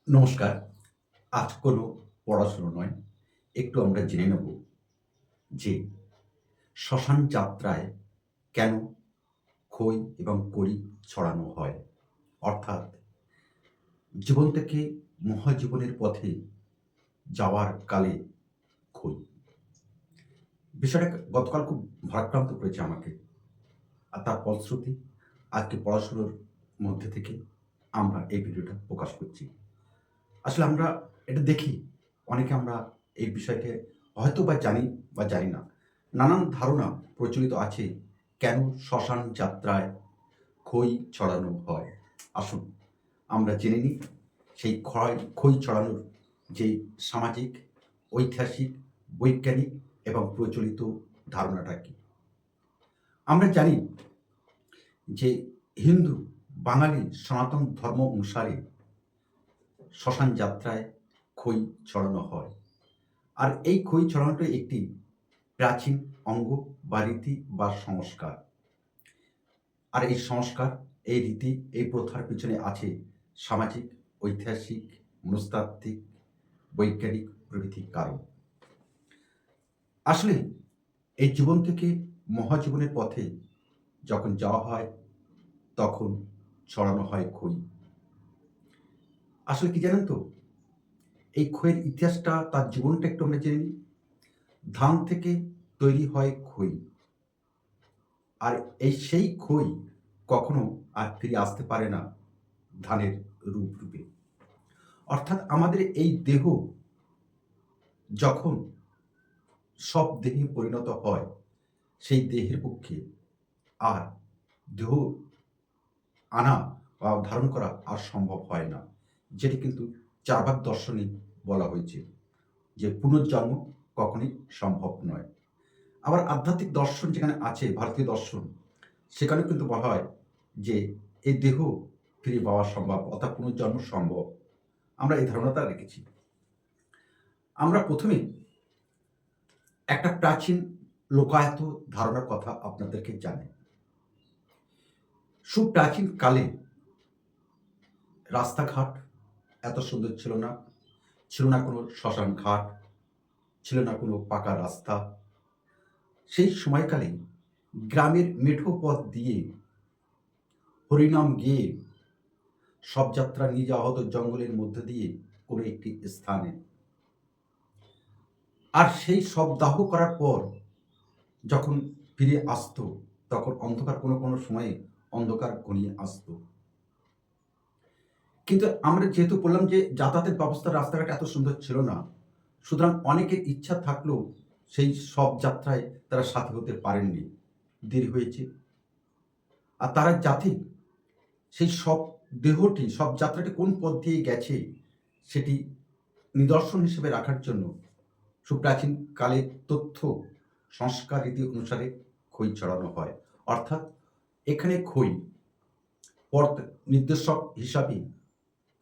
নমস্কার। আজ কোনো পড়াশুনো নয়। একটু আমরা জেনে নেব যে শ্মশান যাত্রায় কেন খই এবং কড়ি ছড়ানো হয়? অর্থাৎ জীবন থেকে মহাজীবনের পথে যাওয়ার কালে খই। বিষয়টা গতকাল খুব ভারাক্রান্ত করেছে আমাকে। আর তার ফলশ্রুতি আজকে পড়াশুনোর মধ্যে থেকে আমরা এই ভিডিওটা প্রকাশ করছি। আসলে আমরা এটা দেখি, অনেকে আমরা এই বিষয়কে হয়তোবা জানি বা জানি না। নানান ধারণা প্রচলিত আছে কেন শ্মশান যাত্রায় খই ছড়ানো হয়। আসুন আমরা জেনে নিই সেই খই ছড়ানোর যে সামাজিক, ঐতিহাসিক, বৈজ্ঞানিক এবং প্রচলিত ধারণাটা কী? আমরা জানি যে হিন্দু, বাঙালি সনাতন ধর্ম অনুসারে শ্মশান যাত্রায় খই ছড়ানো হয়। আর এই খই ছড়ানোটা একটি প্রাচীন অঙ্গ বা রীতি বা সংস্কার। আর এই সংস্কার, এই রীতি, এই প্রথার পিছনে আছে সামাজিক, ঐতিহাসিক, মনস্তাত্ত্বিক, বৈজ্ঞানিক প্রভৃতি কারণ। আসলে এই জীবন থেকে মহাজীবনের পথে যখন যাওয়া হয়, তখন ছড়ানো হয় খই। আসলে কি জানেন তো? এই খইয়ের ইতিহাসটা, তার জীবনটা একটু আমরা জেনে নিই। ধান থেকে তৈরি হয় খই। আর সেই খই কখনো আর ফিরে আসতে পারে না ধানের রূপে। অর্থাৎ আমাদের এই দেহ যখন সব দেহে পরিণত হয়, সেই দেহের পক্ষে আর দেহ আনা বা ধারণ করা আর সম্ভব হয় না। যেটি কিন্তু চার্বাক দর্শনে বলা হয়েছে যে পুনর্জন্ম কখনোই সম্ভব নয়। আবার আধ্যাত্মিক দর্শন যেখানে আছে, ভারতীয় দর্শন, সেখানেও কিন্তু বলা হয় যে এই দেহ ফিরে পাওয়া সম্ভব, অর্থাৎ পুনর্জন্ম সম্ভব। আমরা এই ধারণাটা রেখেছি। আমরা ১ম এই একটা প্রাচীন লোকায়ত ধারণার কথা আপনাদেরকে জানাই। সুপ্রাচীন কালে রাস্তাঘাট এত সুন্দর ছিল না। ছিল না কোনো শ্মশান ঘাট, ছিল না কোনো পাকা রাস্তা। সেই সময়কালে গ্রামের মেঠো পথ দিয়ে হরিনাম গেয়ে শবযাত্রা নিয়ে যাওয়া হতো জঙ্গলের মধ্য দিয়ে কোনো একটি স্থানে। আর সেই শব দাহ করার পর যখন ফিরে আসতো, তখন অন্ধকার কোনো সময়ে অন্ধকার ঘনিয়ে আসতো। কিন্তু আমরা যেহেতু বললাম যে যাতায়াতের ব্যবস্থা রাস্তাঘাট এত সুন্দর ছিল না, সুতরাং অনেকের ইচ্ছা থাকলেও সেই শবযাত্রায় তারা সাথী হতে পারেননি। দেরি হয়েছে। আর তারা যাতে সেই দেহটি, শবযাত্রাটি কোন পথ দিয়ে গেছে সেটি নিদর্শন হিসেবে রাখার জন্য সুপ্রাচীন কালের তথ্য, সংস্কার রীতি অনুসারে খই ছড়ানো হয়। অর্থাৎ এখানে খই পথ নির্দেশক হিসাবে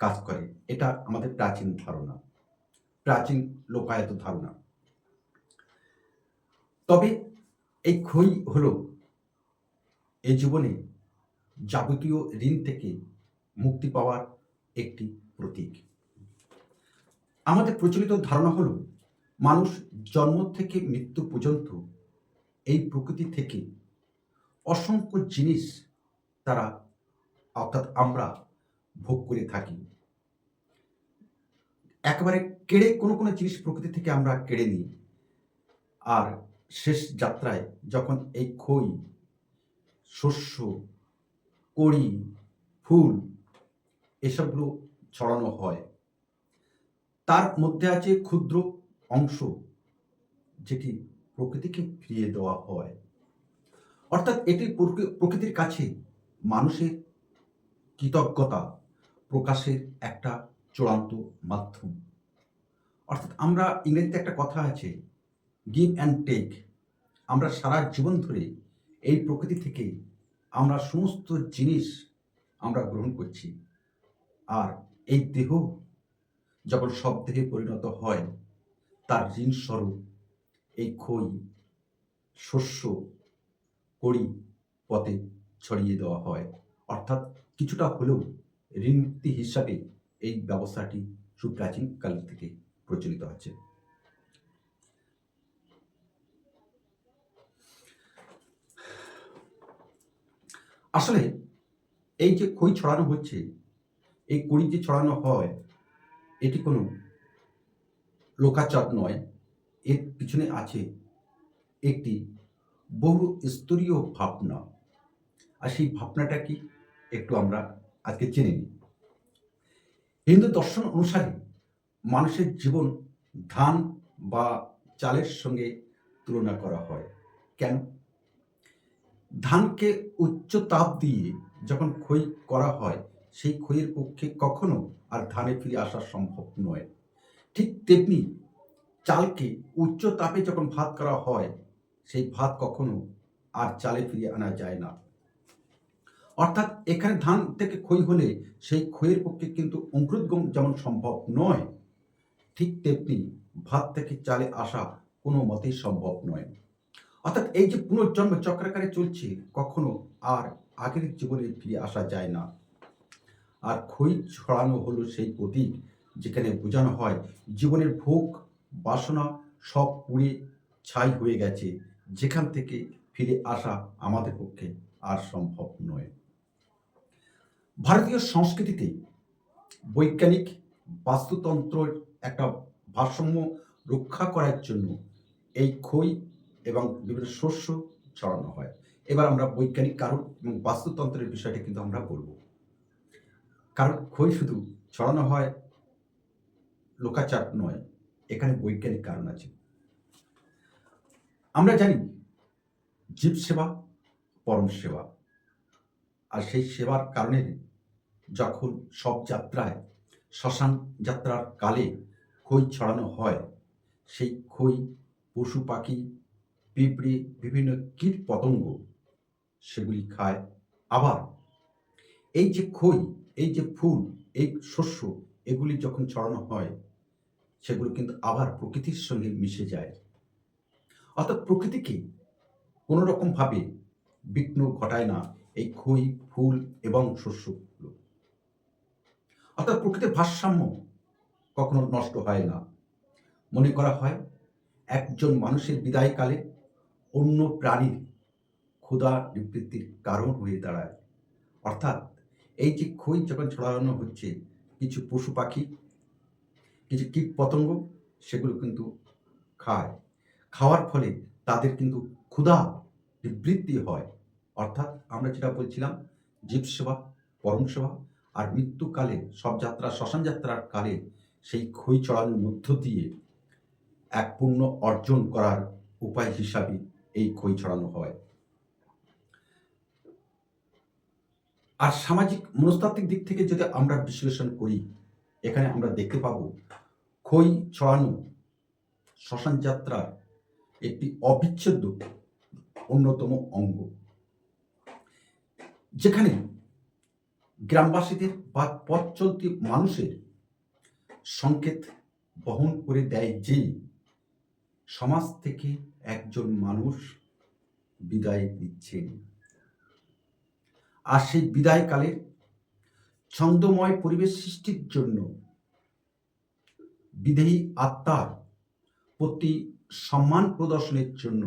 কাজ করে। এটা আমাদের প্রাচীন ধারণা, প্রাচীন লোকায়ত ধারণা। তবে এই খই হলো এই জীবনে যাবতীয় ঋণ থেকে মুক্তি পাওয়ার একটি প্রতীক। আমাদের প্রচলিত ধারণা হলো মানুষ জন্ম থেকে মৃত্যু পর্যন্ত এই প্রকৃতি থেকে অসংখ্য জিনিস তারা, অর্থাৎ আমরা ভোগ করে থাকি। একেবারে কোনো জিনিস প্রকৃতি থেকে আমরা কেড়ে নিই। আর শেষ যাত্রায় যখন এই খই, শস্য, কড়ি, ফুল এসবগুলো ছড়ানো হয়, তার মধ্যে আছে ক্ষুদ্র অংশ যেটি প্রকৃতিকে ফিরিয়ে দেওয়া হয়। অর্থাৎ এটি প্রকৃতির কাছে মানুষের কৃতজ্ঞতা প্রকাশের একটা চূড়ান্ত মাধ্যম। অর্থাৎ আমরা ইংরেজিতে একটা কথা আছে, গিভ অ্যান্ড টেক। আমরা সারা জীবন ধরে এই প্রকৃতি থেকে আমরা সমস্ত জিনিস আমরা গ্রহণ করছি। আর এই দেহ যখন শবদেহে পরিণত হয়, তার ঋণস্বরূপ এই খই, শস্য, কড়ি পথে ছড়িয়ে দেওয়া হয়। অর্থাৎ কিছুটা হলেও ঋণমুক্তি হিসাবে এই ব্যবস্থাটি সুপ্রাচীন কাল থেকে প্রচলিত আছে। আসলে এই যে খই ছড়ানো হচ্ছে, এই কড়ি যে ছড়ানো হয়, এটি কোনো লোকাচার নয়। এর পিছনে আছে একটি বহু স্তরীয় ভাবনা। আর সেই ভাবনাটা কি, একটু আমরা আজকে জেনে নিই। হিন্দু দর্শন অনুসারে মানুষের জীবন ধান বা চালের সঙ্গে তুলনা করা হয়। কেন? ধানকে উচ্চ তাপ দিয়ে যখন খই করা হয়, সেই খইয়ের পক্ষে কখনো আর ধানে ফিরে আসা সম্ভব নয়। ঠিক তেমনি চালকে উচ্চ তাপে যখন ভাত করা হয়, সেই ভাত কখনো আর চালে ফিরিয়ে আনা যায় না। অর্থাৎ এখানে ধান থেকে খই হলে সেই খইয়ের পক্ষে কিন্তু অঙ্কুরোদ্গম যেমন সম্ভব নয়, ঠিক তেমনি ভাত থেকে চালে আসা কোনো মতেই সম্ভব নয়। অর্থাৎ এই যে পুনর্জন্ম চক্রাকারে চলছে, কখনো আর আগের জীবনে ফিরে আসা যায় না। আর খই ছড়ানো হলো সেই প্রতীক, যেখানে বোঝানো হয় জীবনের ভোগ বাসনা সব পুড়ে ছাই হয়ে গেছে, যেখান থেকে ফিরে আসা আমাদের পক্ষে আর সম্ভব নয়। ভারতীয় সংস্কৃতিতে বৈজ্ঞানিক বাস্তুতন্ত্রের একটা ভারসাম্য রক্ষা করার জন্য এই খই এবং বিভিন্ন শস্য ছড়ানো হয়। এবার আমরা বৈজ্ঞানিক কারণ এবং বাস্তুতন্ত্রের বিষয়টা কিন্তু আমরা বলবো। কারণ খই শুধু ছড়ানো হয় লোকাচার নয়, এখানে বৈজ্ঞানিক কারণ আছে। আমরা জানি জীব সেবা পরম সেবা, আর সেই সেবার কারণে যখন সব যাত্রায় শ্মশান যাত্রার কালে খই ছড়ানো হয়, সেই খই পশু পাখি পিঁপড়ে বিভিন্ন কীট পতঙ্গ সেগুলি খায়। আবার এই যে খই, এই যে ফুল, এই শস্য, এগুলি যখন ছড়ানো হয়, সেগুলো কিন্তু আবার প্রকৃতির সঙ্গে মিশে যায়। অর্থাৎ প্রকৃতিকে কোনো রকমভাবে বিঘ্ন ঘটায় না এই খই ফুল এবং শস্যগুলো। অর্থাৎ প্রকৃতির ভারসাম্য কখনো নষ্ট হয় না। মনে করা হয় একজন মানুষের বিদায়কালে অন্য প্রাণীর ক্ষুধা নিবৃত্তির কারণ হয়ে দাঁড়ায়। অর্থাৎ এই যে খই যখন ছড়ানো হচ্ছে, কিছু পশু পাখি, কিছু কীট পতঙ্গ সেগুলো কিন্তু খায়। খাওয়ার ফলে তাদের কিন্তু ক্ষুধা নিবৃত্তি হয়। অর্থাৎ আমরা যেটা বলছিলাম, জীব সেবা পরম সেবা, আর মৃত্যুকালে সব যাত্রা শ্মশান যাত্রার কালে সেই খই ছড়ানোর মধ্য দিয়ে এক পুণ্য অর্জন করার উপায় হিসাবে এই খই ছড়ানো হয়। আর সামাজিক মনস্তাত্ত্বিক দিক থেকে যদি আমরা বিশ্লেষণ করি, এখানে আমরা দেখতে পাব খই ছড়ানো শ্মশান যাত্রার একটি অবিচ্ছেদ্য অন্যতম অঙ্গ, যেখানে গ্রামবাসীদের বা পথ চলতি মানুষের সংকেত বহন করে দেয় যে সমাজ থেকে একজন মানুষ বিদায় নিচ্ছেন। আর সেই বিদায়কালে ছন্দময় পরিবেশ সৃষ্টির জন্য বিদেহী আত্মার প্রতি সম্মান প্রদর্শনের জন্য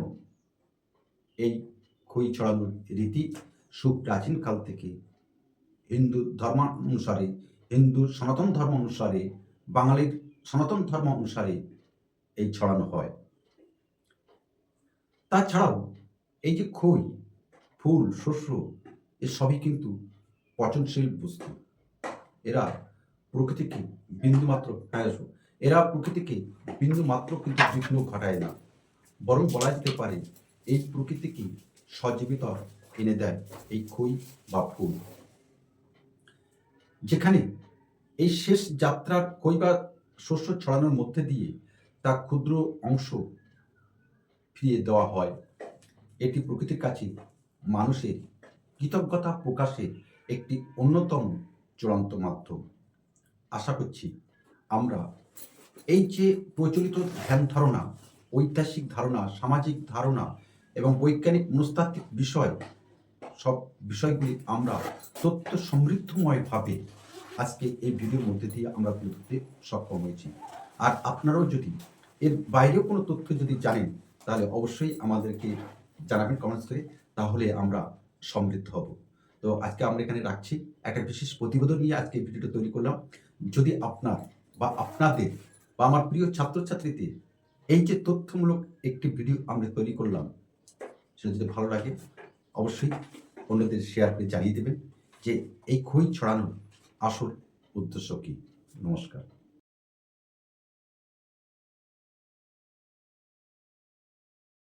এই খই ছড়ানোর রীতি সুপ্রাচীন কাল থেকে হিন্দু ধর্মানুসারে, হিন্দু সনাতন ধর্ম অনুসারে, বাঙালির সনাতন ধর্ম অনুসারে এই ছড়ানো হয়। তাছাড়াও এই যে খই ফুল শস্য, এসবই কিন্তু পচনশীল বস্তু। এরা প্রকৃতিকে বিন্দুমাত্র কিন্তু বিঘ্ন ঘটায় না, বরং বলা যেতে পারে এই প্রকৃতিকে সজীবিত এনে দেয় এই খই বা ফুল। যেখানে এই শেষ যাত্রার খই বা শস্য ছড়ানোর মধ্যে দিয়ে তার ক্ষুদ্র অংশ ফিরিয়ে দেওয়া হয়, এটি প্রকৃতির কাছে মানুষের কৃতজ্ঞতা প্রকাশের একটি অন্যতম চূড়ান্ত মাধ্যম। আশা করছি আমরা এই যে প্রচলিত ধ্যান ধারণা, ঐতিহাসিক ধারণা, সামাজিক ধারণা এবং বৈজ্ঞানিক মনস্তাত্ত্বিক বিষয়, সব বিষয়গুলি আমরা তথ্য সমৃদ্ধময়ভাবে আজকে এই ভিডিওর মধ্যে দিয়ে আমরা তুলে ধরতে সক্ষম হয়েছি। আর আপনারাও যদি এর বাইরেও কোনো তথ্য যদি জানেন, তাহলে অবশ্যই আমাদেরকে জানাবেন কমেন্টস করে, তাহলে আমরা সমৃদ্ধ হব। তো আজকে আমরা এখানে রাখছি। একটা বিশেষ প্রতিবেদন নিয়ে আজকে এই ভিডিওটা তৈরি করলাম। যদি আপনার বা আপনাদের বা আমার প্রিয় ছাত্রছাত্রীদের এই যে তথ্যমূলক একটি ভিডিও আমরা তৈরি করলাম, সেটা যদি ভালো লাগে অবশ্যই অন্যদের শেয়ার করে জানিয়ে দেবেন যে এই খই ছড়ানোর আসল উদ্দেশ্য কী। নমস্কার।